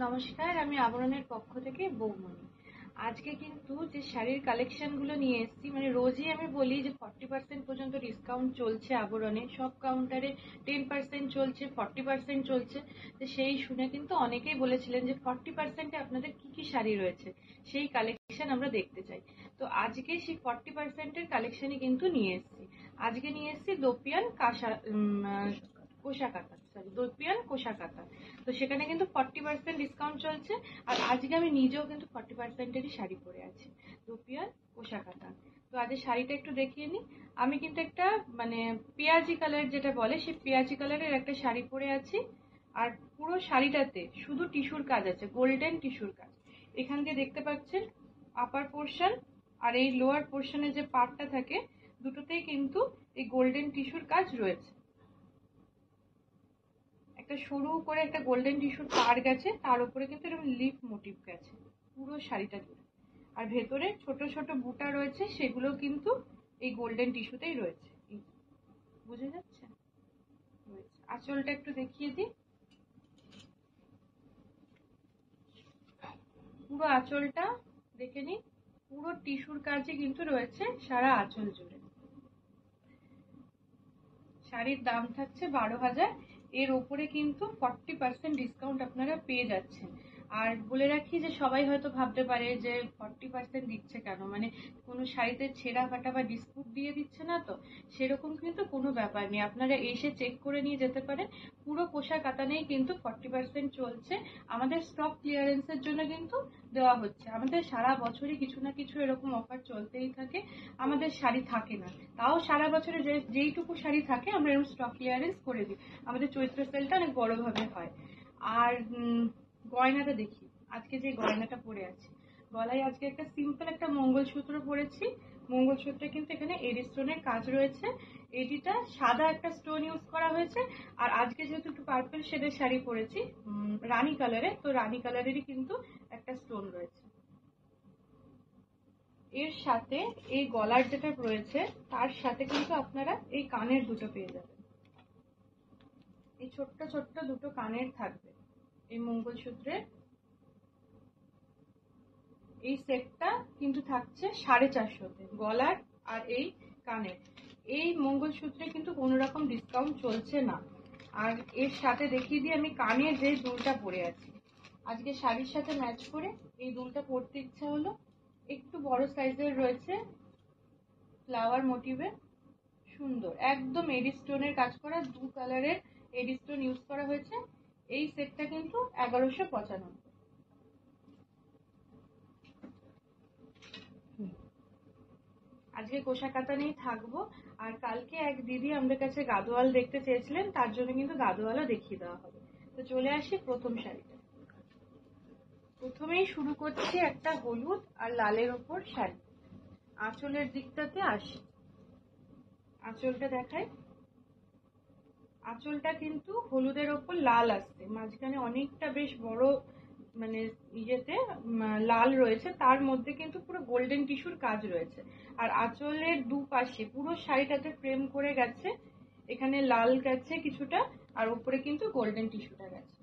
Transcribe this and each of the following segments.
নমস্কার, আমি আবরণের পক্ষ থেকে বৌমনি। আজকে কিন্তু যে শাড়ির কালেকশনগুলো নিয়ে এসেছি, মানে রোজই আমি বলি যে 40% পর্যন্ত ডিসকাউন্ট চলছে আবরণে, সব কাউন্টারে 10% চলছে, 40% চলছে। তো সেই শুনে কিন্তু অনেকেই বলেছিলেন যে 40%-এ আপনাদের কি কি শাড়ি রয়েছে, সেই কালেকশন আমরা দেখতে চাই। তো আজকে সেই 40%-এর কালেকশনই কিন্তু নিয়ে এসেছি। আজকে নিয়ে এসেছি দোপিয়ান কোষা কাতা, দোপিয়ান কোষা কাতা। তো সেখানে কিন্তু 40% ডিসকাউন্ট চলছে। আর আজকে আমি নিজেও কিন্তু 40%-এরই শাড়ি পরে আছি, দোপিয়ান কোষা কাতা। তো আজকে শাড়িটা একটু দেখিয়ে নিই। আমি কিন্তু একটা মানে পেঁয়াজি কালার যেটা বলে, সেই পেঁয়াজি কালারের একটা শাড়ি পরে আছি। আর পুরো শাড়িটাতে শুধু টিস্যুর কাজ আছে, গোল্ডেন টিস্যুর কাজ। এখান দিয়ে দেখতে পাচ্ছেন আপার পোর্শন আর এই লোয়ার পোর্শনে যে পার্টটা থাকে, দুটোতেই কিন্তু এই গোল্ডেন টিস্যুর কাজ রয়েছে। একটা সরু করে একটা গোল্ডেন টিস্যুর পার গেছে, তার উপরে কিন্তু এরকম লিফ মোটিভ গেছে পুরো শাড়িটা জুড়ে। আর ভেতরে ছোট ছোট বুটা রয়েছে, সেগুলো কিন্তু এই গোল্ডেন টিস্যুতেই রয়েছে। বুঝে যাচ্ছে? আঁচলটা একটু দেখিয়ে দিই। পুরো আঁচলটা দেখে নিই, পুরো টিস্যুর কাজে কিন্তু রয়েছে সারা আঁচল জুড়ে। শাড়ির দাম থাকছে 12,000। এর ওপরে কিন্তু 40% ডিসকাউন্ট আপনারা পেয়ে যাচ্ছেন। আর বলে রাখি যে সবাই হয়তো ভাবতে পারে যে 40% দিচ্ছে কেন, মানে কোনো শাড়িতে ছেঁড়া ফাটা বা ডিসপুট দিয়ে দিচ্ছে না তো। সেরকম কিন্তু কোনো ব্যাপার নেই, আপনারা এসে চেক করে নিয়ে যেতে পারেন। পুরো কোষা কাতানেই কিন্তু 40% চলছে। আমাদের স্টক ক্লিয়ারেন্সের জন্য কিন্তু দেওয়া হচ্ছে। আমাদের সারা বছরই কিছু না কিছু এরকম অফার চলতেই থাকে। আমাদের শাড়ি থাকে না, তাও সারা বছরে যেইটুকু শাড়ি থাকে আমরা এরকম স্টক ক্লিয়ারেন্স করে দিই। আমাদের চৈত্র সেলটা অনেক বড়ভাবে হয়। আর গয়নাটা দেখি, আজকে যে গয়নাটা পরে আছি, গলায় আজকে একটা সিম্পল একটা মঙ্গলসূত্র পরেছি। মঙ্গলসূত্রে কিন্তু এখানে এডি স্টোনের কাজ রয়েছে। এডিটা সাদা একটা স্টোন ইউজ করা হয়েছে। আর আজকে যেহেতু একটু পার্পল শেডের শাড়ি পরেছি, রানী কালারে, তো রানী কালারেরই কিন্তু একটা স্টোন রয়েছে। এর সাথে এই গলার যেটা রয়েছে, তার সাথে কিন্তু আপনারা এই কানের দুটো পেয়ে যাবেন। এই ছোট্ট ছোট্ট দুটো কানের থাকবে এই মঙ্গলসূত্রে। এই সেটটা কিন্তু থাকছে 450-তে, গলার আর এই কানের। এই মঙ্গলসূত্রে কিন্তু কোনো রকম ডিসকাউন্ট চলছে না। আর এর সাথে দেখিয়ে দিই আমি কানে যে দুলটা পরে আছি। আজকে শাড়ির সাথে ম্যাচ করে এই দুলটা পরতে ইচ্ছা হলো। একটু বড় সাইজের রয়েছে, ফ্লাওয়ার মোটিভে, সুন্দর একদম এডি স্টোনের কাজ করা, দু কালারের এডি স্টোন ইউজ করা হয়েছে। এই সেটটা কিন্তু 1195। আজকে কোষা কাতা নিয়েই থাকবো। আর কালকে এক দিদি আমাদের কাছে গাদোয়াল দেখতে চেয়েছিলেন, তার জন্য কিন্তু গাদোয়ালও দেখিয়ে দেওয়া হবে। তো চলে আসি প্রথম শাড়িটা। প্রথমেই শুরু করছি একটা হলুদ আর লালের ওপর শাড়ি। আঁচলের দিকটাতে আসি, আঁচলটা দেখাই। আঁচলটা কিন্তু হলুদের ওপর লাল আসছে, মাঝখানে অনেকটা বেশ বড় মানে ইয়েতে লাল রয়েছে, তার মধ্যে কিন্তু পুরো গোল্ডেন টিস্যুর কাজ রয়েছে। আর আঁচলের দুপাশে পুরো শাড়িটাতে ফ্রেম করে গেছে, এখানে লাল গেছে কিছুটা, আর উপরে কিন্তু গোল্ডেন টিস্যুটা গেছে।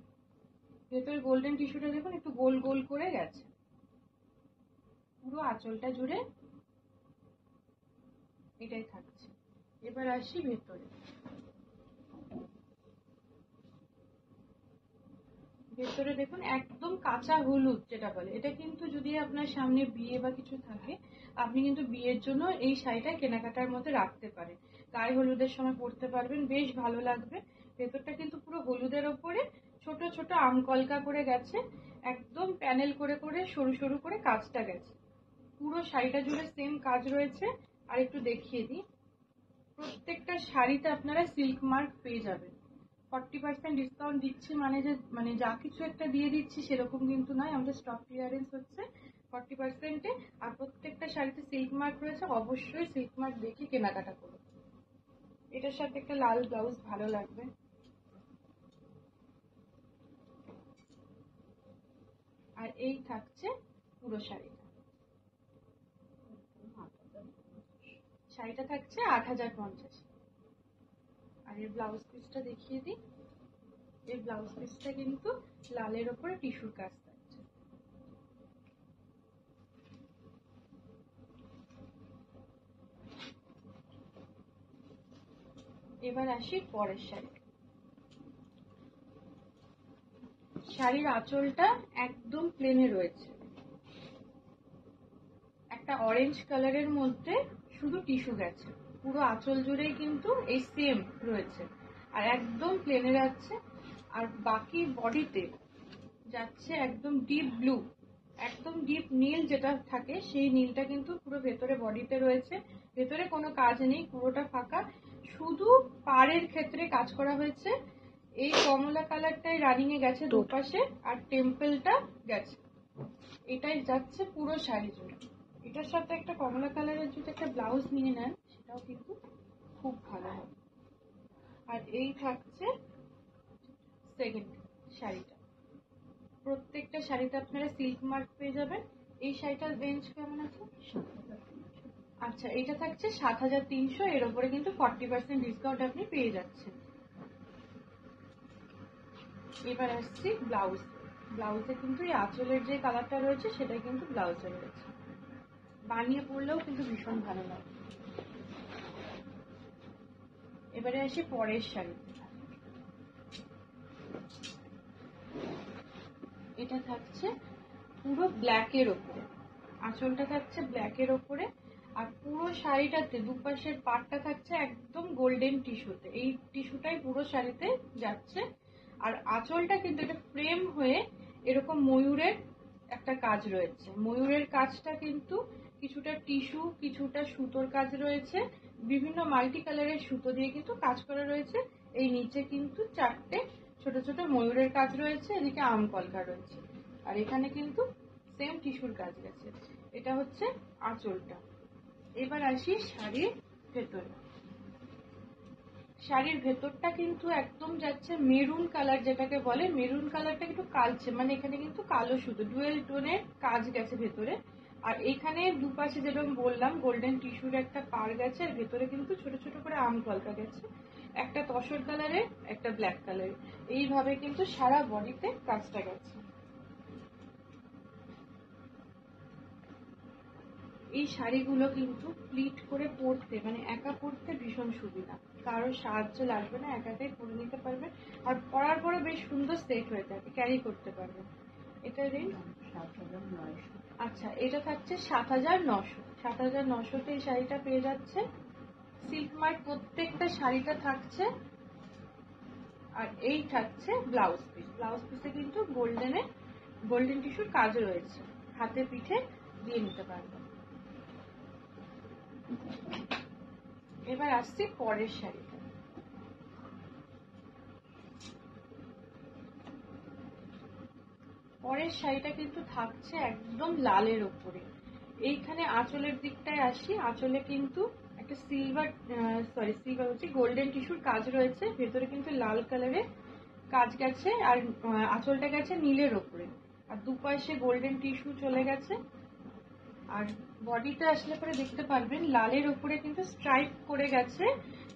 ভেতরে গোল্ডেন টিস্যুটা দেখুন একটু গোল গোল করে গেছে পুরো আঁচলটা জুড়ে, এটাই থাকছে। এবার আসি ভেতরে। ভেতরে দেখুন একদম কাঁচা হলুদ যেটা বলে, এটা কিন্তু যদি আপনার সামনে বিয়ে বা কিছু থাকে, আপনি কিন্তু বিয়ের জন্য এই শাড়িটা কেনাকাটার মধ্যে রাখতে পারেন। গায়ে হলুদের সময় পরতে পারবেন, বেশ ভালো লাগবে। ভেতরটা কিন্তু পুরো হলুদের ওপরে ছোট ছোট আমকলকা করে গেছে, একদম প্যানেল করে করে সরু সরু করে কাজটা গেছে। পুরো শাড়িটা জুড়ে সেম কাজ রয়েছে। আর একটু দেখিয়ে দিই, প্রত্যেকটা শাড়িতে আপনারা সিল্ক মার্ক পেয়ে যাবেন। 40% ডিসকাউন্ট দিচ্ছি মানে যে মানে যা কিছু একটা দিয়ে দিচ্ছি সেরকম কিন্তু নয়, আমাদের স্টক ক্লিয়ারেন্স হচ্ছে 40%-এ। আর প্রত্যেকটা শাড়িতে সিল্ক মার্ক রয়েছে, অবশ্যই সিল্ক মার্ক দেখে কেনাকাটা করুন। এটার সাথে একটা লাল ব্লাউজ ভালো লাগবে। আর এই থাকছে পুরো শাড়িটা। শাড়িটা থাকছে 8,050। আর এর ব্লাউজ পিসটা দেখিয়ে দিই। এই ব্লাউজ পিসটা কিন্তু লালের ওপরে টিস্যুর কাজ থাকছে। এবার আসি পরের শাড়ি। শাড়ির আঁচলটা একদম প্লেনে রয়েছে, একটা অরেঞ্জ কালারের মধ্যে শুধু টিস্যু গেছে, পুরো আঁচল জুড়েই কিন্তু এই সেম রয়েছে আর একদম প্লেনে যাচ্ছে। আর বাকি বডিতে যাচ্ছে একদম ডিপ ব্লু, একদম ডিপ নীল যেটা থাকে সেই নীলটা কিন্তু পুরো ভেতরে বডিতে রয়েছে। ভেতরে কোনো কাজ নেই, পুরোটা ফাঁকা, শুধু পাড়ের ক্ষেত্রে কাজ করা হয়েছে। এই কমলা কালারটাই রানিং এ গেছে দুপাশে, আর টেম্পলটা গেছে, এটাই যাচ্ছে পুরো শাড়ি জুড়ে। এটার সাথে একটা কমলা কালারের যদি একটা ব্লাউজ নিয়ে নেন সেটাও কিন্তু খুব ভালো হবে। আর এই থাকছে সেকেন্ড শাড়িটা। প্রত্যেকটা শাড়িতে আপনারা সিল্ক মার্ক পেয়ে যাবেন। এই শাড়িটার রেঞ্জ কেমন আছে? আচ্ছা, এটা থাকছে ৭৩০০, এর উপরে কিন্তু 40% ডিসকাউন্ট আপনি পেয়ে যাচ্ছেন। এবার আসছি ব্লাউজ। ব্লাউজে কিন্তু এই আঁচলের যে কালারটা রয়েছে সেটাই কিন্তু ব্লাউজে রয়েছে, বানিয়ে পরলেও কিন্তু ভীষণ ভালো লাগে। এবারে আসি পরের শাড়ি। এটা থাকছে পুরো ব্ল্যাকের ওপরে, আঁচলটা থাকছে ব্ল্যাকের ওপরে, আর পুরো শাড়িটাতে দুপাশের পাটটা থাকছে একদম গোল্ডেন টিস্যুতে। এই টিস্যুটাই পুরো শাড়িতে যাচ্ছে। আর আঁচলটা কিন্তু এটা ফ্রেম হয়ে এরকম ময়ূরের একটা কাজ রয়েছে। ময়ূরের কাজটা কিন্তু কিছুটা টিস্যু, কিছুটা সুতোর কাজ রয়েছে, বিভিন্ন মাল্টি কালারের সুতো দিয়ে কিন্তু কাজ করা রয়েছে। এই নিচে কিন্তু 4টে ছোট ছোট ময়ূরের কাজ রয়েছে, এদিকে আম কলকা রয়েছে, আর এখানে কিন্তু সেম টিস্যুর কাজ গেছে। এটা হচ্ছে আঁচলটা। এবার আসি শাড়ির ভেতরে। শাড়ির ভেতরটা কিন্তু একদম যাচ্ছে মেরুন কালার, যেটাকে বলে মেরুন কালারটা একটু কালচে, মানে এখানে কিন্তু কালো শুধু ডুয়েল টোনের কাজ গেছে ভেতরে। আর এখানে দুপাশে যেরকম বললাম গোল্ডেন টিস্যুর একটা পার গেছে, আর ভেতরে কিন্তু ছোট ছোট করে আম কলকা গেছে, একটা তসর কালারের একটা ব্ল্যাক কালারের, এইভাবে কিন্তু সারা বডিতে কাজটা গেছে। এই শাড়িগুলো কিন্তু প্লিট করে পরতে, মানে একা পরতে ভীষণ সুবিধা, কারোর সাহায্য লাগবে না, একাই পরে নিতে পারবে। আর পরার পরে বেশ সুন্দর সেট হয়ে থাকে, ক্যারি করতে পারবে। এটা রেঞ্জ ৭৯০০। আচ্ছা, এটা থাকছে ৭৯০০। ৭৯০০তে এই শাড়িটা পেয়ে যাচ্ছে। সিল্ক মার্ক প্রত্যেকটা শাড়িটা থাকছে। আর এই থাকছে ব্লাউজ পিস। ব্লাউজ পিসে কিন্তু গোল্ডেন টিস্যুর কাজ রয়েছে, হাতে পিঠে দিয়ে নিতে পারবে। এবার আসছি পরের শাড়িটা। পরের শাড়িটা কিন্তু থাকছে একদম লালের ওপরে। এইখানে আঁচলের দিকটায় আসি। আঁচলে কিন্তু একটা সিলভার হচ্ছে গোল্ডেন টিস্যুর কাজ রয়েছে, ভেতরে কিন্তু লাল কালারের কাজ গেছে, আর আঁচলটা গেছে নীলের ওপরে, আর দুপাশে গোল্ডেন টিস্যু চলে গেছে। আর বডিতে আসলে পরে দেখতে পারবেন লালের উপরে কিন্তু স্ট্রাইপ করে গেছে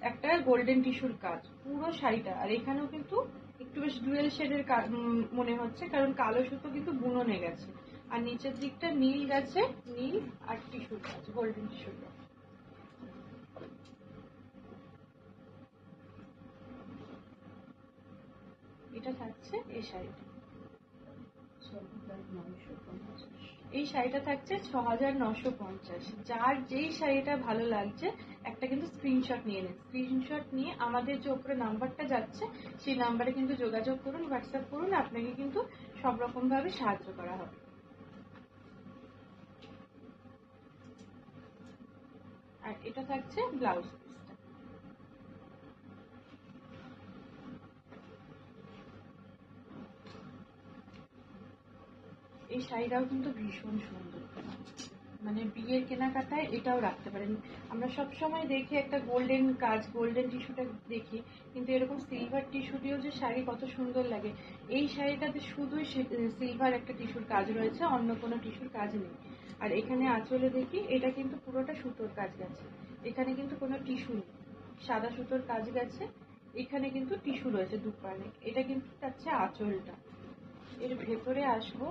একটা গোল্ডেন টিস্যুর কাজ পুরো শাড়িটা। আর এখানেও কিন্তু একটু বেশ ডুয়েল শেডের মনে হচ্ছে, কারণ কালো সুতো কিন্তু বুননে গেছে। আর নিচের দিকটা নীল গেছে, নীল আর টিস্যুর কাজ, গোল্ডেন টিস্যুর কাজ। এটা থাকছে এই শাড়িটা। এই শাড়িটা থাকছে ৬৯৫০। যার যেই শাড়িটা ভালো লাগছে একটা কিন্তু স্ক্রিনশট নিয়ে নিন। স্ক্রিনশট নিয়ে আমাদের যে উপরে নাম্বারটা যাচ্ছে সেই নাম্বারে কিন্তু যোগাযোগ করুন, হোয়াটসঅ্যাপ করুন, আপনাকে কিন্তু সব রকম ভাবে সাহায্য করা হবে। আর এটা থাকছে ব্লাউজ পিসটা। এই শাড়িটাও কিন্তু ভীষণ সুন্দর, মানে বিয়ের কেনাকাটায় এটাও রাখতে পারেন। আমরা সব সময় দেখি একটা গোল্ডেন কাজ, গোল্ডেন টিস্যুটা দেখি, কিন্তু এরকম সিলভার টিস্যু দিয়েও যে শাড়ি কত সুন্দর লাগে। এই শাড়িটাতে শুধুই সিলভার একটা টিস্যুর কাজ রয়েছে, অন্য কোনো টিস্যুর কাজ নেই। আর এখানে আঁচলে দেখি এটা কিন্তু পুরোটা সুতোর কাজ গেছে, এখানে কিন্তু কোনো টিস্যু নেই, সাদা সুতোর কাজ গেছে। এখানে কিন্তু টিস্যু রয়েছে দুপারে। এটা কিন্তু যাচ্ছে আঁচলটা। এর ভেতরে আসবো,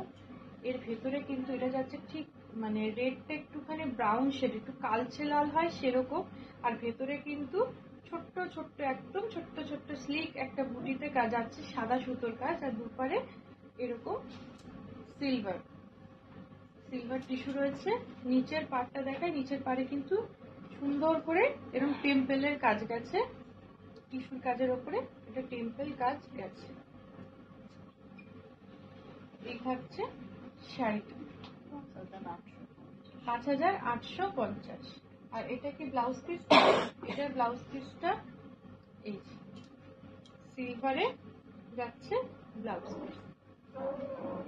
এর ভেতরে কিন্তু এটা যাচ্ছে ঠিক মানে রেডটা একটুখানি ব্রাউন শেড, একটু কালচে লাল হয় সেরকম। আর ভেতরে কিন্তু ছোট্ট ছোট্ট একদম ছোট্ট ছোট্ট স্লিক একটা বুটিতে কাজ আছে, সাদা সুতোর কাজ। আর দুপারে এরকম সিলভার সিলভার টিস্যু রয়েছে। নিচের পাড়টা দেখায়, নিচের পাড়ে কিন্তু সুন্দর করে এরকম টেম্পেলের কাজ গেছে, টিস্যুর কাজের ওপরে এটা টেম্পেল কাজ গেছে। এই থাকছে শাড়িটা 5850। আর এটা কি ব্লাউজ পিস? এটার ব্লাউজ পিসটা এই সিলভারে যাচ্ছে ব্লাউজ পিস।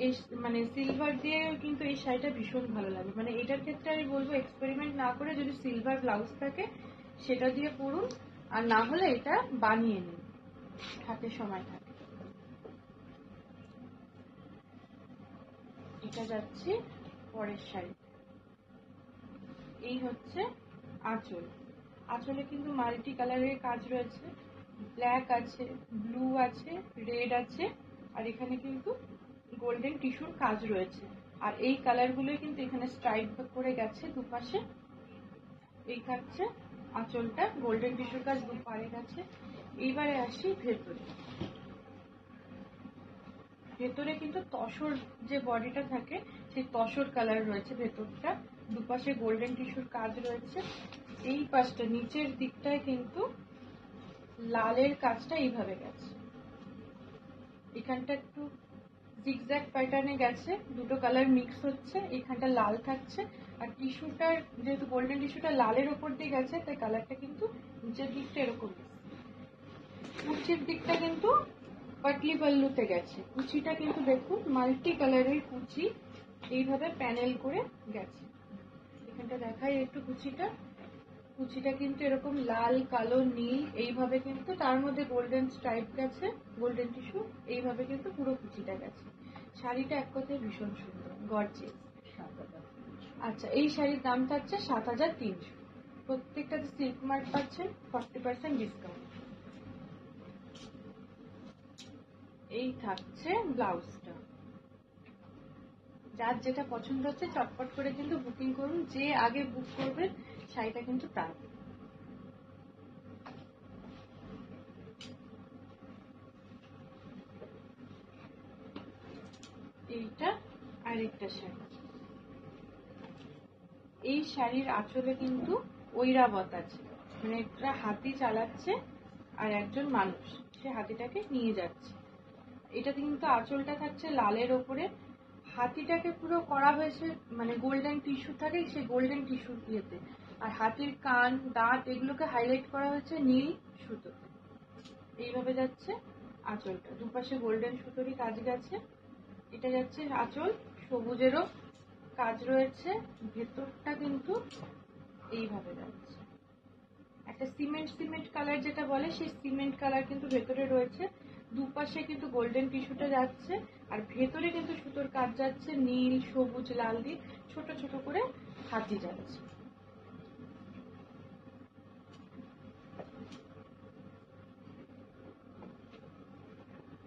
এই মানে সিলভার দিয়ে কিন্তু এই শাড়িটা ভীষণ ভালো লাগে। মানে এটার ক্ষেত্রে আমি বলবো এক্সপেরিমেন্ট না করে যদি সিলভার ব্লাউজ থাকে সেটা দিয়ে পরুন, আর না হলে এটা বানিয়ে নিন, হাতে সময় থাকে। এটা যাচ্ছে পরের শাড়ি। এই হচ্ছে আঁচল। আঁচলে কিন্তু মাল্টি কালারের কাজ রয়েছে, ব্ল্যাক আছে, ব্লু আছে, রেড আছে, আর এখানে কিন্তু গোল্ডেন টিস্যুর কাজ রয়েছে। আর এই কালারগুলোই কিন্তু এখানে স্ট্রাইপ করে গেছে দুপাশে। এই থাকছে আঁচলটা, গোল্ডেন টিস্যুর কাজ দুপারে গেছে। এইবারে আসি ভেতরে। ভেতরে কিন্তু তসর যে বডিটা থাকে সেই তসর কালার রয়েছে ভেতরটা, দুপাশে গোল্ডেন টিস্যুর কাজ রয়েছে। এই পাশটা নিচের দিকটায় কিন্তু লালের কাজটা এইভাবে গেছে, এখানটা একটু জিগজ্যাগ প্যাটার্নে গেছে, দুটো কালার মিক্স হচ্ছে, এখানটা লাল থাকছে। আর টিস্যুটার যেহেতু গোল্ডেন টিস্যুটা লালের ওপর দিয়ে গেছে তাই কালারটা কিন্তু নিচের দিকটা এরকম। কুচির দিকটা কিন্তু পাটলি পাল্লুতে গেছে, কুচিটা কিন্তু দেখুন মাল্টি কালারের কুচি এইভাবে প্যানেল করে গেছে। এখানটা দেখাই একটু কুচিটা, কুচিটা কিন্তু এরকম লাল কালো নীল এইভাবে কিন্তু, তার মধ্যে গোল্ডেন স্ট্রাইপ গেছে, গোল্ডেন টিস্যু এইভাবে কিন্তু পুরো কুচিটা গেছে। শাড়িটা এক কথায় ভীষণ সুন্দর, গর্জিয়াস। আচ্ছা, এই শাড়ির দাম থাকছে 7300। প্রত্যেকটাতে সিল্ক মার্ক পাচ্ছেন, 40% ডিসকাউন্ট। এই থাকছে ব্লাউজটা। যার যেটা পছন্দ হচ্ছে চটপট করে কিন্তু বুকিং করুন, যে আগে বুক করবেন শাড়িটা কিন্তু তার। এইটা আরেকটা শাড়ি। এই শাড়ির আঁচলে কিন্তু ঐরাবত আছে, মানে একটা হাতি চালাচ্ছে আর একজন মানুষ সে হাতিটাকে নিয়ে যাচ্ছে। এটাতে কিন্তু আঁচলটা থাকছে লালের ওপরে, হাতিটাকে পুরো করা হয়েছে মানে গোল্ডেন টিস্যু থাকে সে গোল্ডেন টিস্যু ইয়েতে, আর হাতির কান দাঁত এগুলোকে হাইলাইট করা হয়েছে নীল সুতোতে। এইভাবে যাচ্ছে আঁচলটা, দুপাশে গোল্ডেন সুতোরই কাজ গেছে। এটা যাচ্ছে আঁচল, সবুজেরও কাজ রয়েছে। ভেতরটা কিন্তু এইভাবে যাচ্ছে, একটা সিমেন্ট সিমেন্ট কালার যেটা বলে সেই সিমেন্ট কালার কিন্তু ভেতরে রয়েছে। দুপাশে কিন্তু গোল্ডেন টিস্যুটা যাচ্ছে, আর ভেতরে কিন্তু সুতোর কাজ যাচ্ছে নীল সবুজ লাল দিয়ে, ছোট ছোট করে হাতি যাচ্ছে।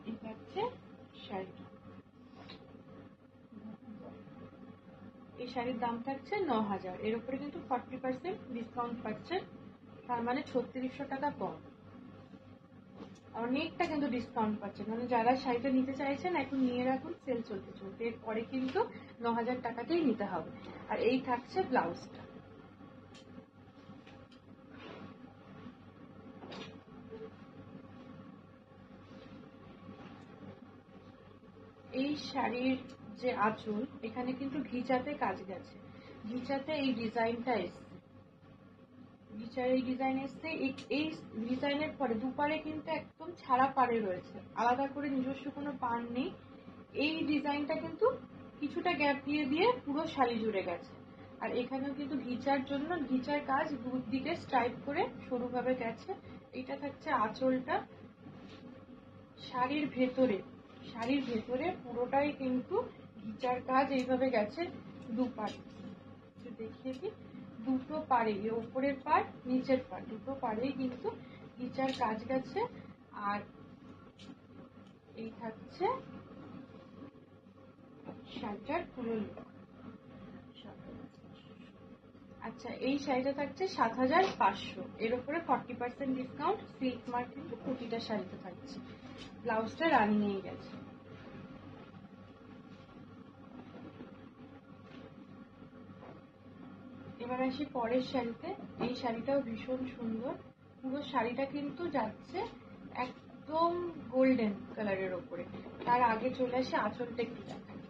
এই হচ্ছে শাড়িটা। এই শাড়ির দাম থাকছে 9000, এর উপরে কিন্তু 40% ডিসকাউন্ট পাচ্ছেন, তার মানে 3600 টাকা কম। অনেকটা কিন্তু ডিসকাউন্ট পাচ্ছেন, মানে যারা শাড়িটা নিতে চাইছেন এখন নিয়ে রাখুন, সেল চলতে চলতে এরপরে কিন্তু 9000 টাকাতেই নিতে হবে। আর এই থাকছে ব্লাউজটা। এই শাড়ির যে আঁচল এখানে কিন্তু ঘিচাতে কাজ গেছে, ঘিচাতে এই ডিজাইনটা এসছে, ঘিচার এই ডিজাইন এসছে। এই ডিজাইনের পরে দুপারে কিন্তু একদম ছাড়া পাড়ে রয়েছে, আলাদা করে নিজস্ব কোনো পাড় নেই। এই ডিজাইনটা কিন্তু কিছুটা গ্যাপ দিয়ে দিয়ে পুরো শাড়ি জুড়ে গেছে। আর এখানেও কিন্তু ঘিচার জন্য ঘিচার কাজ দুদিকে স্ট্রাইপ করে সরুভাবে গেছে। এটা থাকছে আঁচলটা। শাড়ির ভেতরে, শাড়ির ভেতরে পুরোটাই কিন্তু ঘিচার কাজ এইভাবে গেছে দুপাড়ে। একটু দেখিয়ে দিই, দুটো পাড়ে, উপরের পাড় নিচের পাড় দুটো পাড়েই কিন্তু ঘিচার কাজ গেছে। আর এই থাকছে শাড়িটার পুরো লুক। আচ্ছা, এই শাড়িটা থাকছে ৭৫০০, এর উপরে 40% ডিসকাউন্ট। সিল্ক মার্ক কিন্তু প্রতিটা শাড়িতে থাকছে। ব্লাউজটা রানিয়েই গেছে। এবার আসি পরের শাড়িতে। এই শাড়িটাও ভীষণ সুন্দর। পুরো শাড়িটা কিন্তু যাচ্ছে একদম গোল্ডেন কালারের ওপরে। তার আগে চলে আসে আঁচলটা একটু দেখায়।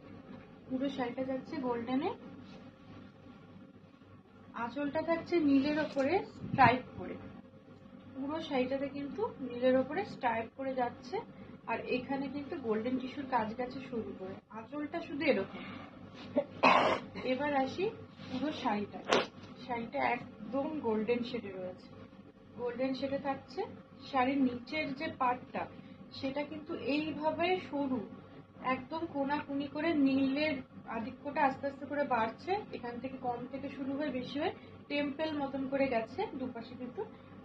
পুরো শাড়িটা যাচ্ছে গোল্ডেনে, আঁচলটা থাকছে নীলের ওপরে স্ট্রাইপ করে। পুরো শাড়িটাতে কিন্তু নীলের ওপরে স্ট্রাইপ করে যাচ্ছে, আর এখানে কিন্তু গোল্ডেন টিস্যুর কাজ গেছে শুরু করে। আঁচলটা শুধু এরকম। এবার আসি পুরো শাড়িটা। শাড়িটা একদম গোল্ডেন শেডে রয়েছে। গোল্ডেন শেডে থাকছে। শাড়ির নিচের যে পার্টটা সেটা কিন্তু এইভাবে সরু, একদম কোনাকুনি করে নীলের আধিক্যটা আস্তে আস্তে করে বাড়ছে। এখান থেকে কম থেকে শুরু হয়ে বেশি হয়ে টেম্পল মতন করে গেছে। দুপাশে কিন্তু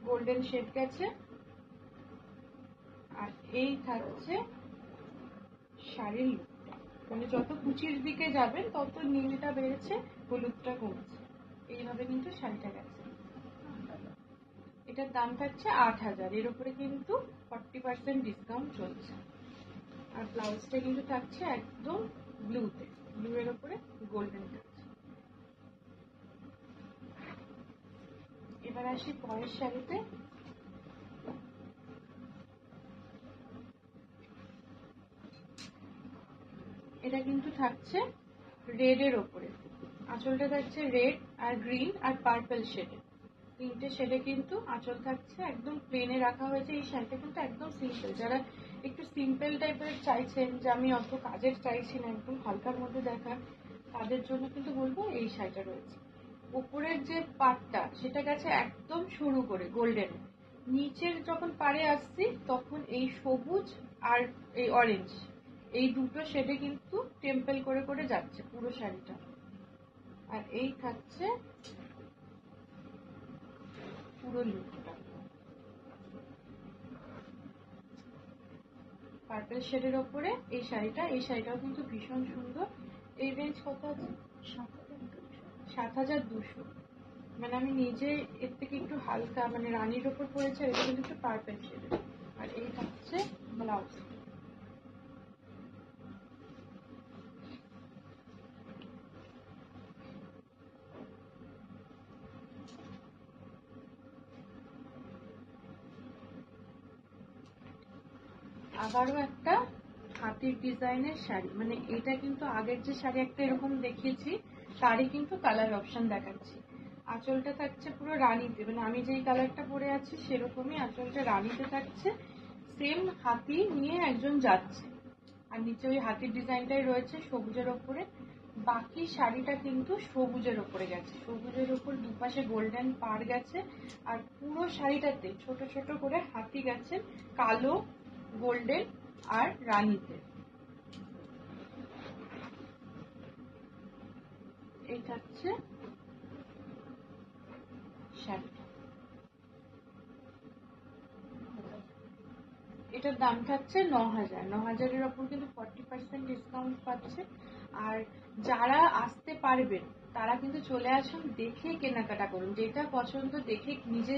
গোল্ডেন শেড গেছে। আর এই থাকছে শাড়ির লুকটা। মানে যত কুচির দিকে যাবেন তত নীলটা বেড়েছে, হলুদটা কমছে। এইভাবে কিন্তু শাড়িটা গেছে। এটার দাম থাকছে ৮০০০, এর উপরে কিন্তু 40% ডিসকাউন্ট চলছে। আর ব্লাউজটা কিন্তু থাকছে একদম ব্লুতে, ব্লু এর উপরে গোল্ডেন থাকছে। এবার আসি পরের শাড়িতে। এটা কিন্তু থাকছে রেড এর ওপরে। আঁচলটা থাকছে রেড আর গ্রিন আর পার্পল শেডে। তিনটে শেডে কিন্তু আঁচল থাকছে। একদম প্লেনে রাখা হয়েছে। এই শাড়িটা কিন্তু একদম সিম্পল। যারা একটু সিম্পল টাইপের চাইছেন, যে আমি অত কাজের চাইছি না, একদম হালকার মধ্যে দেখা, তাদের জন্য কিন্তু বলবো এই শাড়িটা রয়েছে। উপরের যে পাটটা সেটা গেছে একদম শুরু করে গোল্ডেন। নিচের যখন পাড়ে আসছি তখন এই সবুজ আর এই অরেঞ্জ, এই দুটো শেডে কিন্তু টেম্পল করে করে যাচ্ছে পুরো শাড়িটা। আর এই থাকছে পুরো লুকটা। পার্পল শেডের ওপরে এই শাড়িটা। এই শাড়িটাও কিন্তু ভীষণ সুন্দর। এই রেঞ্জ কত আছে? ৭২০০। মানে আমি নিজে এর থেকে একটু হালকা, মানে রানীর ওপর পরেছে, এটা কিন্তু একটু পার্পল শেডের। আর এই থাকছে ব্লাউজ। আবারও একটা হাতির ডিজাইনের শাড়ি। মানে এটা কিন্তু আগের যে শাড়ি একটা এরকম দেখিয়েছি তারই কিন্তু কালার অপশন দেখাচ্ছি। আঁচলটা থাকছে পুরো রানীতে, মানে আমি যেই কালারটা পরে আছি সেরকমই আঁচলটা রানীতে থাকছে। সেম হাতি নিয়ে একজন যাচ্ছে, আর নিচে ওই হাতির ডিজাইনটাই রয়েছে সবুজের ওপরে। বাকি শাড়িটা কিন্তু সবুজের ওপরে গেছে। সবুজের ওপর দুপাশে গোল্ডেন পাড় গেছে। আর পুরো শাড়িটাতে ছোট ছোট করে হাতি গেছে, কালো, গোল্ডেন আর রানীতে। এই থাকছে শাড়িটা। এটার দাম থাকছে ৯০০০। ৯০০০-এর ওপর কিন্তু 40% ডিসকাউন্ট পাচ্ছে। আর যারা আসতে পারবেন তারা কিন্তু চলে আসুন, দেখে কেনাকাটা করুন। যেটা পছন্দ দেখে নিজে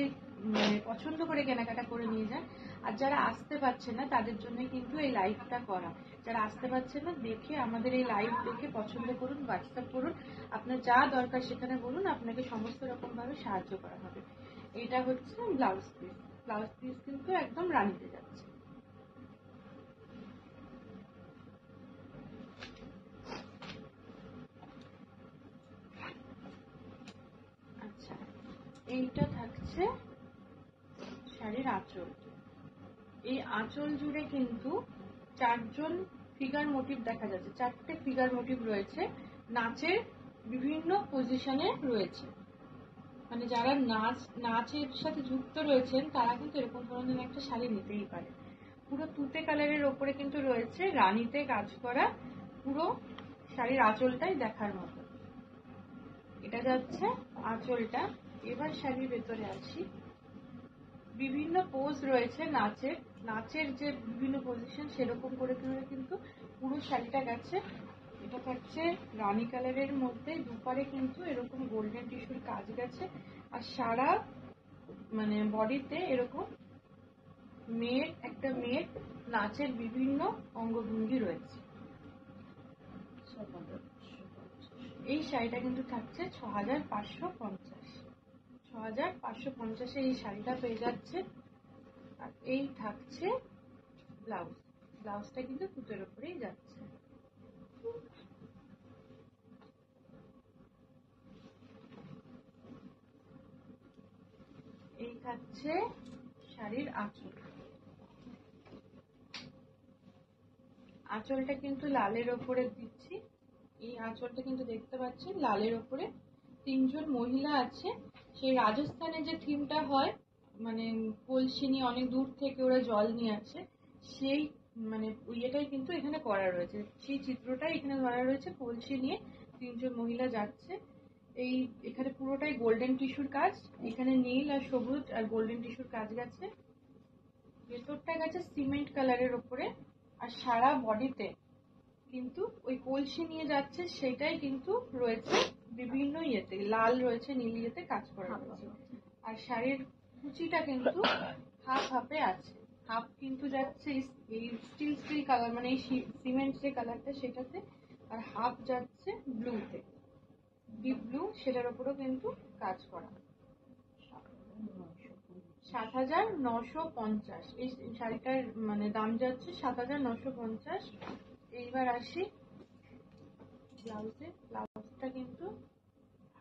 মানে পছন্দ করে কেনাকাটা করে নিয়ে যান। আর যারা আসতে পারছে না তাদের জন্য কিন্তু এই লাইভটা করা। যারা আসতে পারছে না, দেখে আমাদের এই লাইভ দেখে পছন্দ করুন, হোয়াটসঅ্যাপ করুন, আপনার যা দরকার সেখানে বলুন, আপনাকে সমস্ত রকম ভাবে সাহায্য করা হবে। এটা হচ্ছে ব্লাউজ পিস। ব্লাউজ পিস কিন্তু একদম রানিতে যাচ্ছে। আচ্ছা, এইটা থাকছে শাড়ির আঁচল। এই আঁচল জুড়ে কিন্তু চারজন ফিগার মোটিভ দেখা যাচ্ছে। চারটে ফিগার মোটিভ রয়েছে, নাচের বিভিন্ন পজিশনে রয়েছে। মানে যারা নাচের সাথে যুক্ত রয়েছেন তারা কিন্তু এরকম ধরনের একটা শাড়ি নিতেই পারে। পুরো তুতে কালারের ওপরে কিন্তু রয়েছে রানীতে কাজ করা। পুরো শাড়ির আঁচলটাই দেখার মতো। এটা যাচ্ছে আঁচলটা। এবার শাড়ির ভেতরে আসি। বিভিন্ন পোজ রয়েছে নাচের যে বিভিন্ন পজিশন সেরকম করে কিন্তু পুরো শাড়িটা গেছে। এটা থাকছে রানী কালারের মধ্যে, দুপারে কিন্তু এরকম গোল্ডেন টিস্যুর কাজ গেছে, আর সারা মানে বডিতে এরকম মেয়ের নাচের বিভিন্ন অঙ্গভঙ্গি রয়েছে। এই শাড়িটা কিন্তু থাকছে 6550। 6550 এই শাড়িটা পেয়ে যাচ্ছে। আর এই থাকছে ব্লাউজটা কিন্তু সুতোর উপরেই যাচ্ছে। এই থাকছে শাড়ির আঁচলটা কিন্তু লালের ওপরে দিচ্ছি। এই আঁচলটা কিন্তু দেখতে পাচ্ছেন লালের ওপরে তিনজন মহিলা আছে। সেই রাজস্থানে যে থিমটা হয়, মানে কলসি নিয়ে অনেক দূর থেকে ওরা জল নিয়ে আসে, সেই মানে ইয়েটাই কিন্তু এখানে করা রয়েছে, সেই চিত্রটাই এখানে ধরা রয়েছে। কলসি নিয়ে তিনজন মহিলা যাচ্ছে। এখানে পুরোটাই গোল্ডেন টিস্যুর কাজ, এখানে নীল আর সবুজ আর গোল্ডেন টিস্যুর কাজ গেছে। ভেতরটা গেছে সিমেন্ট কালারের উপরে, আর সারা বডিতে কিন্তু ওই কলসি নিয়ে যাচ্ছে সেটাই কিন্তু রয়েছে বিভিন্ন ইয়েতে, লাল রয়েছে, নীল ইয়েতে কাজ করা রয়েছে। আর শাড়ির কুচিটা কিন্তু হাফে আছে, হাফ কিন্তু যাচ্ছে এই স্টিল কালার, মানে এই সিমেন্ট যে কালারটা সেটাতে, আর হাফ যাচ্ছে ব্লুতে, ডিপ ব্লু, সেটার উপরেও কিন্তু কাজ করা। 7950 এই শাড়িটার মানে দাম যাচ্ছে 7950। এইবার আসি ব্লাউজটা কিন্তু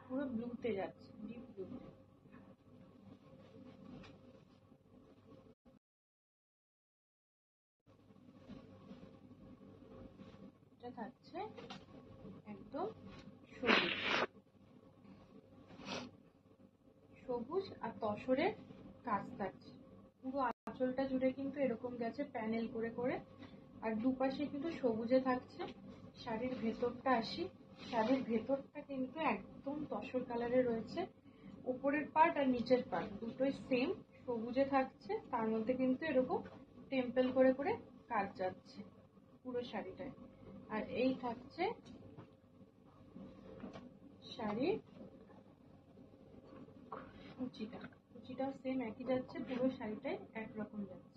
পুরো ব্লুতে যাচ্ছে, ডিপ ব্লুতে। এটা থাকছে একদম সবুজ আর তসরের কাজ থাকছে। পুরো আঁচলটা জুড়ে কিন্তু এরকম গেছে প্যানেল করে করে, আর দুপাশে কিন্তু সবুজে থাকছে। শাড়ির ভেতরটা আসি, শাড়ির ভেতরটা কিন্তু একদম তসর কালারে রয়েছে। উপরের পার্ট আর নিচের পার্ট দুটোই সেম সবুজে থাকছে, তার মধ্যে কিন্তু এরকম টেম্পল করে করে কাজ যাচ্ছে পুরো শাড়িটায়। আর এই থাকছে শাড়ির কুচিটাও সেম একই যাচ্ছে, পুরো শাড়িটাই একরকম যাচ্ছে।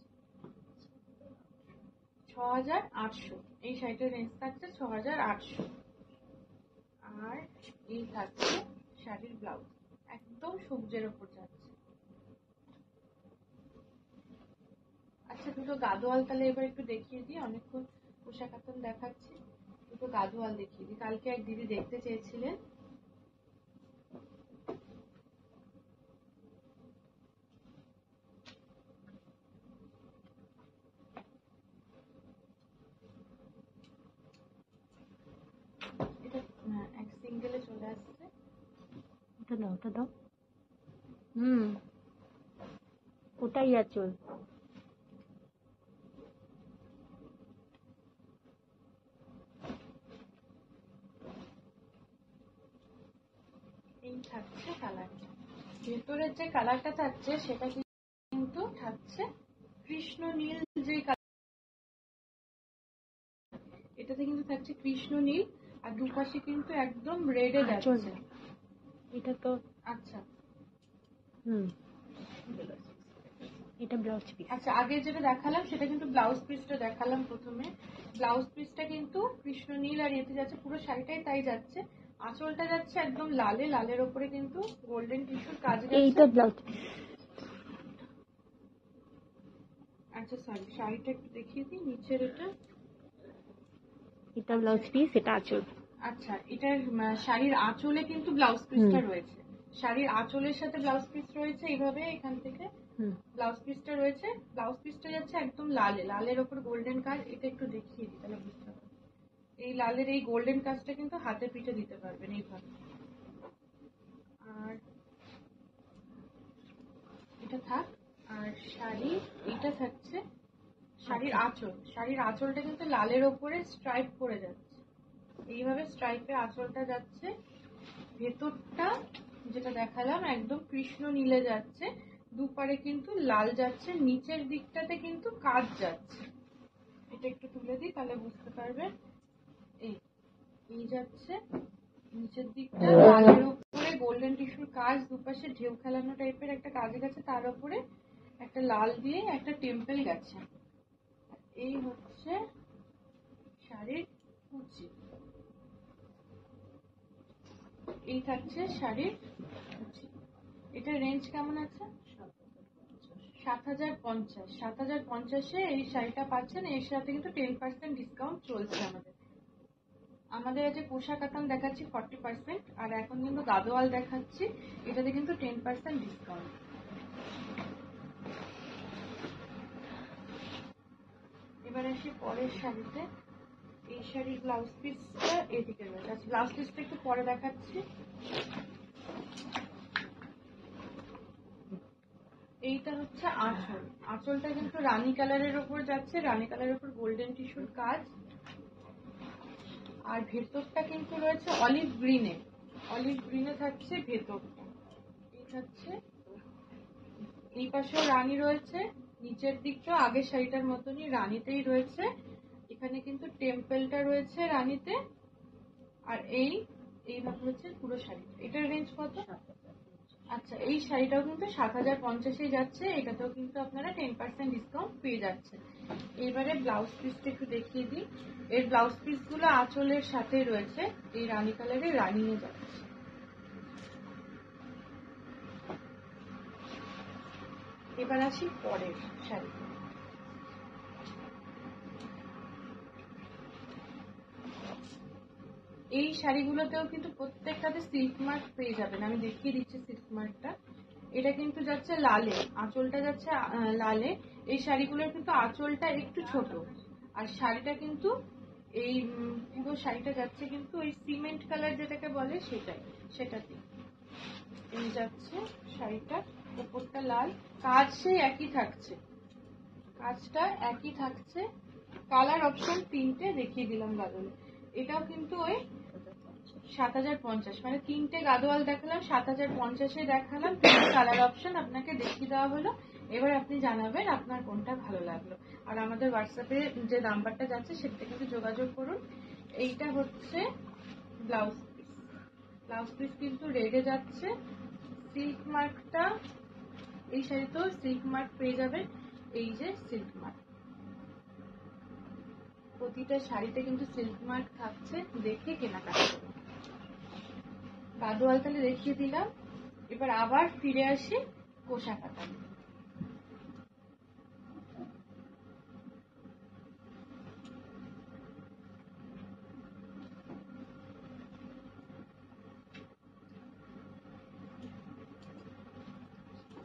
6800 এই শাড়িটার রেঞ্জ থাকছে 6800। আর এই থাকছে শাড়ির ব্লাউজ, একদম সবুজের ওপর যাচ্ছে। আচ্ছা, দুটো গাদোয়াল তাহলে এবার একটু দেখিয়ে দিই, অনেকক্ষণ পোশাক এখন দেখাচ্ছি, দুটো গাদোয়াল দেখিয়ে দিই। কালকে এক দিদি দেখতে চেয়েছিলেন। এটা এক সিঙ্গেলে চলে আসছে। ওটা দাও ওটাই আঁচল। এই থাকছে কালারটা, ভেতরের যে কালারটা থাকছে সেটা কিন্তু থাকছে কৃষ্ণ নীল, যে এটাতে কিন্তু থাকছে কৃষ্ণ নীল, আর দুপাশে কিন্তু একদম রেডে যাচ্ছে। এটা তো আচ্ছা এটা ব্লাউজ পিস। আচ্ছা, আগে যেটা দেখালাম সেটা কিন্তু ব্লাউজ পিসটা দেখালাম প্রথমে। ব্লাউজ পিসটা কিন্তু কৃষ্ণ নীল আর এতে যাচ্ছে, পুরো শাড়িটাই তাই যাচ্ছে। আঁচলটা যাচ্ছে একদম লালের উপরে কিন্তু গোল্ডেন টিস্যুর কাজ যাচ্ছে। এইটা ব্লাউজ পিস। আচ্ছা সরি, শাড়িটা একটু দেখিয়ে দিই নিচের। এটা ব্লাউজ পিস, এটা আঁচল। আচ্ছা, এটার শাড়ির আঁচলে কিন্তু ব্লাউজ পিসটা রয়েছে, শাড়ির আঁচলের সাথে ব্লাউজ পিস রয়েছে, এইভাবে এখান থেকে ব্লাউজ পিসটা রয়েছে। ব্লাউজ পিসটা যাচ্ছে একদম লালের ওপর গোল্ডেন কাজ। এটা একটু দেখিয়ে দিই তাহলে বুঝতে পারবেন। এই লালের এই গোল্ডেন কাজটা কিন্তু হাতে পিঠে দিতে পারবেন এইভাবে। আর এটা থাক। আর শাড়ি এটা থাকছে শাড়ির আঁচল, শাড়ির আঁচলটা কিন্তু লালের ওপরে স্ট্রাইপ করে যাচ্ছে, এইভাবে স্ট্রাইপে আঁচলটা যাচ্ছে। ভেতরটা যেটা দেখালাম একদম কৃষ্ণ নীলে যাচ্ছে, দুপারে কিন্তু লাল যাচ্ছে, নিচের দিকটাতে কিন্তু কাজ যাচ্ছে। এটা একটু তুলে দিই তাহলে বুঝতে পারবে। এই যাচ্ছে নিচের দিকটা লালের উপরে গোল্ডেন টিস্যুর কাজ, দুপাশে ঢেউ খেলানো টাইপের একটা কাজ গেছে, তার উপরে একটা লাল দিয়ে একটা টেম্পল গেছে। এই হচ্ছে শাড়ির কুচি, এই থাকছে শাড়ির কুচি। এটা রেঞ্জ কেমন আছে? ৭,০৫০। ৭,০৫০-এ এই শাড়িটা পাচ্ছেন। এর সাথে কিন্তু 10% ডিসকাউন্ট চলছে আমাদের আজ কোষা কাতান দেখাচ্ছি 40%, আর এখন কিন্তু গাদোয়াল দেখাচ্ছি, এটাতে কিন্তু 10% ডিসকাউন্ট। এবার আসি পরের শাড়িতে। এই শাড়ির ব্লাউজ পিসটা এদিকে রয়েছে। আচ্ছা, ব্লাউজ পিসটা একটু পরে দেখাচ্ছি। এইটা হচ্ছে আঁচল। আঁচলটা কিন্তু রানী কালারের উপর যাচ্ছে, রানী কালারের উপর গোল্ডেন টিস্যুর কাজ, আর ভেতরটা কিন্তু রয়েছে অলিভ গ্রিনে। অলিভ গ্রিনে থাকছে ভেতরটা। এই থাকছে, এই পাশেও রানী রয়েছে, নিচের দিকটা আগের শাড়িটার মতনই রানীতেই রয়েছে। এখানে কিন্তু টেম্পলটা রয়েছে রানীতে, আর এইভাবে হচ্ছে পুরো শাড়ি। এটার রেঞ্জ কত? আচ্ছা, এই শাড়িটাও কিন্তু ৭,০৫০-এ যাচ্ছে, এটাতেও কিন্তু আপনারা 10% ডিসকাউন্ট পেয়ে যাচ্ছেন। এবারে ব্লাউজ পিসটা একটু দেখিয়ে দিই। এর ব্লাউজ পিস গুলো আঁচলের সাথে রয়েছে, এই রানী কালারের রানী নিয়ে যাচ্ছে। এবার আসি পরের শাড়ি। এই শাড়িগুলোতেও কিন্তু প্রত্যেকটাতে সিল্ক মার্ক পেয়ে যাবেন। আমি দেখিয়ে দিচ্ছি সিল্ক মার্কটা। এটা কিন্তু যাচ্ছে লালে, আঁচলটা যাচ্ছে লালে। এই শাড়িগুলোর কিন্তু আঁচলটা একটু ছোট, আর শাড়িটা কিন্তু এই পুরো শাড়িটা যাচ্ছে কিন্তু ওই সিমেন্ট কালার যেটাকে বলে সেটাতে এই যাচ্ছে শাড়িটা। উপরটা লাল, কাজ সেই একই থাকছে, কাজটা একই থাকছে। কালার অপশন 3টে দেখিয়ে দিলাম গাদোয়ালে। এটাও কিন্তু ওই ৭,০৫০, মানে 3টে গাদোয়াল দেখালাম, ৭,০৫০-এ দেখালাম, 3টে কালার অপশন আপনাকে দেখিয়ে দেওয়া হলো। এবার আপনি জানাবেন আপনার কোনটা ভালো লাগলো, আর আমাদের হোয়াটসঅ্যাপে যে নাম্বারটা যাচ্ছে সেটা কিন্তু যোগাযোগ করুন। এইটা হচ্ছে ব্লাউজ পিস। ব্লাউজ পিস কিন্তু রেডে যাচ্ছে। সিল্ক মার্কটা এই শাড়িতেও সিল্ক মার্ক পেয়ে যাবেন। এই যে সিল্ক মার্ক, প্রতিটা শাড়িতে কিন্তু সিল্ক মার্ক থাকছে, দেখে কেনাকাটা করুন। গাদোয়াল তাহলে দেখিয়ে দিলাম। এবার আবার ফিরে আসি কোষা কাতান।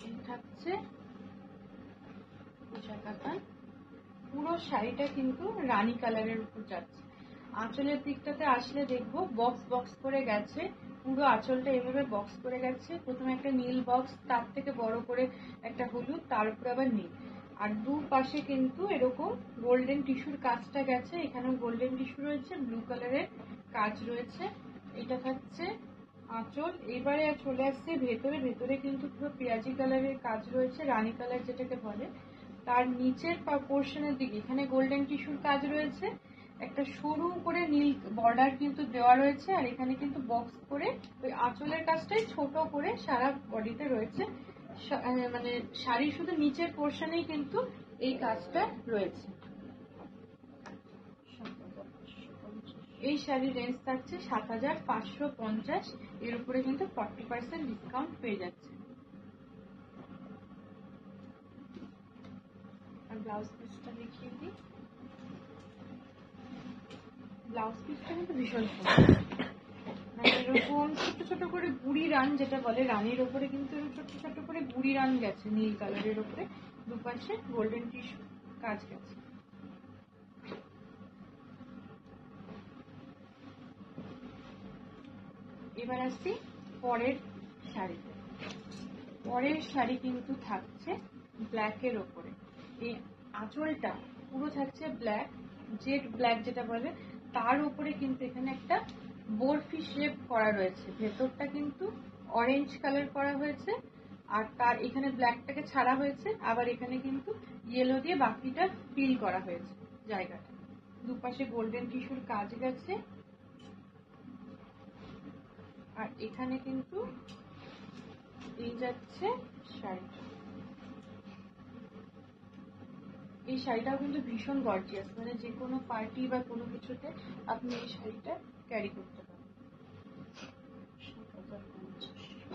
এই থাকছে কোষা কাতান। পুরো শাড়িটা কিন্তু রানী কালারের উপর যাচ্ছে। আঁচলের দিকটাতে আসলে দেখবো বক্স বক্স করে গেছে, পুরো আঁচলটা এভাবে বক্স করে গেছে। প্রথমে একটা নীল বক্স, তার থেকে বড় করে একটা হলুদ, তার উপরে আবার নীল, আর দুপাশে কিন্তু এরকম গোল্ডেন টিস্যুর কাজটা গেছে। এখানেও গোল্ডেন টিস্যু রয়েছে, ব্লু কালারের কাজ রয়েছে। এটা থাকছে আঁচল। এবারে চলে আসছে ভেতরে। ভেতরে কিন্তু পুরো পেঁয়াজি কালারের কাজ রয়েছে, রানী কালার যেটাকে বলে। তার নিচের পোর্শনের দিকে এখানে গোল্ডেন টিস্যুর কাজ রয়েছে, একটা সরু করে নীল বর্ডার কিন্তু দেওয়া রয়েছে, আর এখানে কিন্তু বক্স করে ওই আঁচলের কাজটাই ছোট করে সারা বডিতে রয়েছে। মানে শাড়ির শুধু নিচের পোর্শনেই কিন্তু এই কাজটা রয়েছে। এই শাড়ির রেঞ্জ থাকছে ৭,৫৫০। এর উপরে কিন্তু 40% ডিসকাউন্ট পেয়ে যাচ্ছে। আর ব্লাউজ পিসটা দেখিয়ে দিই। ব্লাউজ পিসটা কিন্তু ভীষণ সুন্দর, মানে এরকম ছোট ছোট করে গুড়ি রান যেটা বলে, রানীর ওপরে কিন্তু ছোট ছোট করে গুড়ি রান গেছে নীল কালারের ওপরে, দুপাশে গোল্ডেন টিস্যু কাজ গেছে। এবার আসছি পরের শাড়িতে। পরের শাড়ি কিন্তু থাকছে ব্ল্যাকের ওপরে। এই আঁচলটা পুরো থাকছে ব্ল্যাক, জেড ব্ল্যাক যেটা বলে, তার উপরে কিন্তু এখানে একটা বরফি শেপ করা রয়েছে। ভেতরটা কিন্তু অরেঞ্জ কালার করা হয়েছে, আর তার এখানে ব্ল্যাকটাকে ছাড়া হয়েছে, আবার এখানে কিন্তু ইয়েলো দিয়ে বাকিটা ফিল করা হয়েছে জায়গাটা। দুপাশে গোল্ডেন টিস্যুর কাজ গেছে, আর এখানে কিন্তু এই যাচ্ছে শাড়িটা। এই শাড়িটাও কিন্তু ভীষণ গর্জিয়াস, মানে যে কোনো পার্টি বা কোনো কিছুতে আপনি এই শাড়িটা ক্যারি করতে পারেন।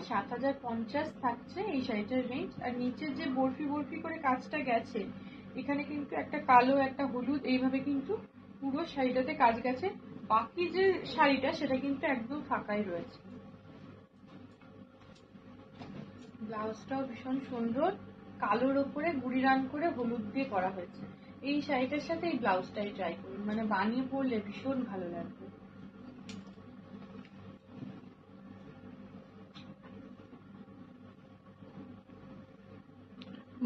7,050 থাকছে এই শাড়িটার রেঞ্জ। আর নিচে যে বরফি বরফি করে কাজটা গেছে, এখানে কিন্তু একটা কালো একটা হলুদ এইভাবে কিন্তু পুরো শাড়িটাতে কাজ গেছে। বাকি যে শাড়িটা সেটা কিন্তু একদম ফাঁকাই রয়েছে। ব্লাউজটাও ভীষণ সুন্দর, কালোর ওপরে গুড়ি রান করে হলুদ দিয়ে করা হয়েছে। এই শাড়িটার সাথে এই ব্লাউজটাই ট্রাই করুন, মানে বানিয়ে পরলে ভীষণ ভালো লাগবে।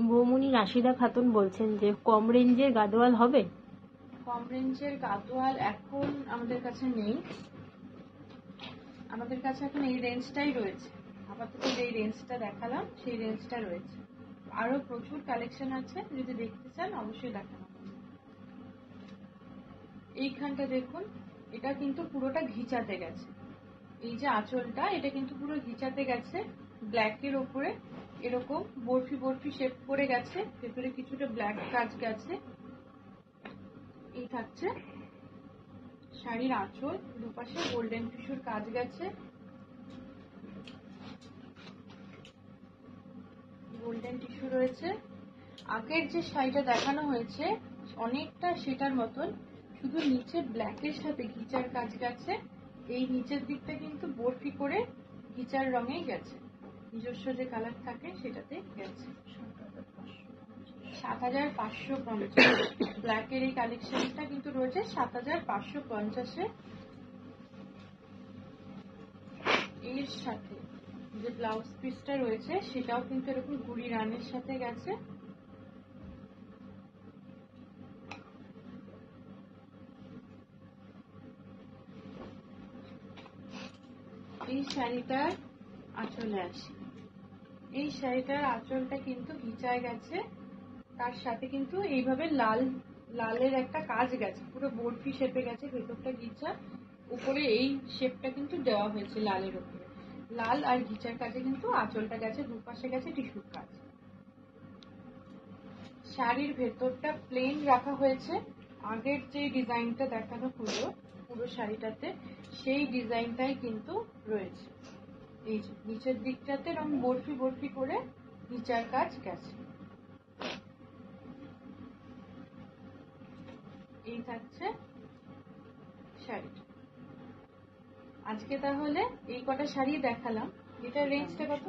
বৌমনি রাশিদা খাতুন বলছেন যে কম রেঞ্জের গাদোয়াল হবে? কম রেঞ্জের গাদোয়াল এখন আমাদের কাছে নেই, আমাদের কাছে এখন এই রেঞ্জটাই রয়েছে। আপাতত যে রেঞ্জটা দেখালাম সেই রেঞ্জটা রয়েছে। আরো প্রচুর কালেকশন আছে, যদি দেখতে চান অবশ্যই দেখানো হবে। এইখানটা দেখুন, এটা কিন্তু পুরোটা ঘিচাতে গেছে। এই যে আঁচলটা, এটা কিন্তু পুরো ঘিচাতে গেছে। ব্ল্যাকের ওপরে এরকম বরফি বরফি শেপ করে গেছে, ভেতরে কিছুটা ব্ল্যাক কাজ গেছে। এই থাকছে শাড়ির আঁচল, দুপাশে গোল্ডেন টিস্যুর কাজ গেছে, গোল্ডেন টিস্যু রয়েছে। আগের যে শাড়িটা দেখানো হয়েছে অনেকটা সেটার মতন, শুধু নিচে ব্ল্যাকের সাথে ঘিচার কাজ গেছে। এই নিচের দিকটা কিন্তু বরফি করে ঘিচার রঙেই গেছে, নিজস্ব যে কালার থাকে সেটাতে গেছে। 7,550 ব্ল্যাকের এই কালেকশনটা কিন্তু রয়েছে 7,550-এ। এর সাথে যে ব্লাউজ পিসটা রয়েছে সেটাও কিন্তু এরকম গুড়ি রানের সাথে গেছে। এই শাড়িটার আঁচলে আসি, এই শাড়িটার আঁচলটা কিন্তু ঘিচায় গেছে, তার সাথে কিন্তু এইভাবে লাল লালের একটা কাজ গেছে, পুরো বরফি শেপে গেছে, ভেতরটা ঘিচা, উপরে এই শেপটা কিন্তু দেওয়া হয়েছে লালের উপরে। লাল আর ঘিচার কাজে কিন্তু আঁচলটা গেছে, দুপাশে গেছে টিস্যুর কাজ। শাড়ির ভেতরটা প্লেন রাখা হয়েছে, আগের যে ডিজাইনটা দেখানো হলো পুরো শাড়িটাতে সেই ডিজাইনটাই কিন্তু রয়েছে। এই যে নিচের দিকটাতে রং বরফি বরফি করে নিচার কাজ গেছে। এই থাকছে শাড়িটা। আজকে তাহলে এই কটা শাড়ি দেখালাম। এটার রেঞ্জটা কত?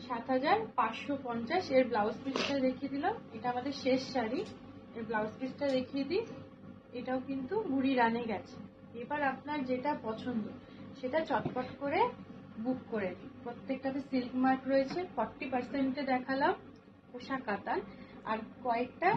7,550। এর ব্লাউজ পিসটা দেখিয়ে দিলাম, এটা আমাদের শেষ শাড়ি। এর ব্লাউজ পিসটা দেখিয়ে দিই, এটাও কিন্তু গুড়ি রানে গেছে। এবার আপনার যেটা পছন্দ সেটা চটপট করে বুক করে দিই। প্রত্যেকটাতে সিল্ক মার্ক রয়েছে। 40%-এ দেখালাম পোশাক কাতান, আর কয়েকটা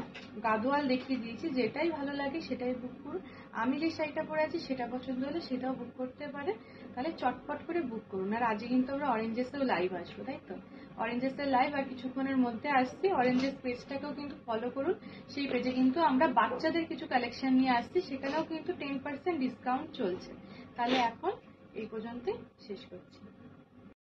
গাদোয়াল দেখিয়ে দিয়েছি। যেটাই ভালো লাগে সেটাই বুক করুন। আমি যে শাড়িটা পরে আছি সেটা পছন্দ হলে সেটাও বুক করতে পারে, তাহলে চটপট করে বুক করুন। আর আজকে কিন্তু আমরা অরেঞ্জেসেও লাইভ আসবো, তাই তো? অরেঞ্জেসের লাইভ আর কিছুক্ষণের মধ্যে আসছি। অরেঞ্জেস পেজটাকেও কিন্তু ফলো করুন, সেই পেজে কিন্তু আমরা বাচ্চাদের কিছু কালেকশন নিয়ে আসছি, সেখানেও কিন্তু 10% ডিসকাউন্ট চলছে। তাহলে এখন এই পর্যন্তই শেষ করছি।